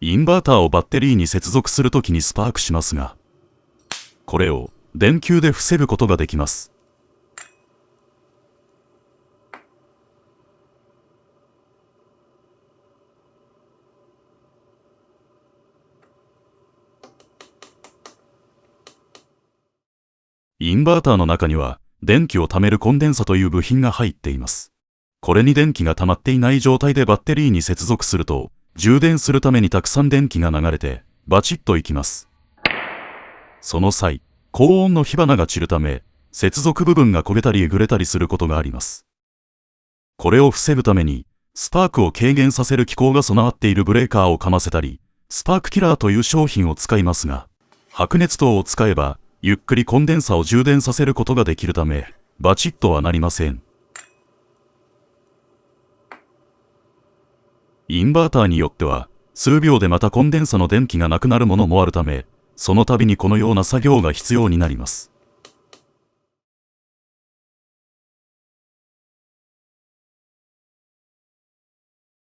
インバーターをバッテリーに接続するときにスパークしますが、これを電球で防ぐことができます。インバーターの中には電気を貯めるコンデンサという部品が入っています。これに電気が溜まっていない状態でバッテリーに接続すると、充電するためにたくさん電気が流れてバチッといきます。その際、高温の火花が散るため、接続部分が焦げたりえぐれたりすることがあります。これを防ぐために、スパークを軽減させる機構が備わっているブレーカーをかませたり、スパークキラーという商品を使いますが、白熱灯を使えば、ゆっくりコンデンサを充電させることができるため、バチッとはなりません。インバーターによっては、数秒でまたコンデンサの電気がなくなるものもあるため、その度にこのような作業が必要になります。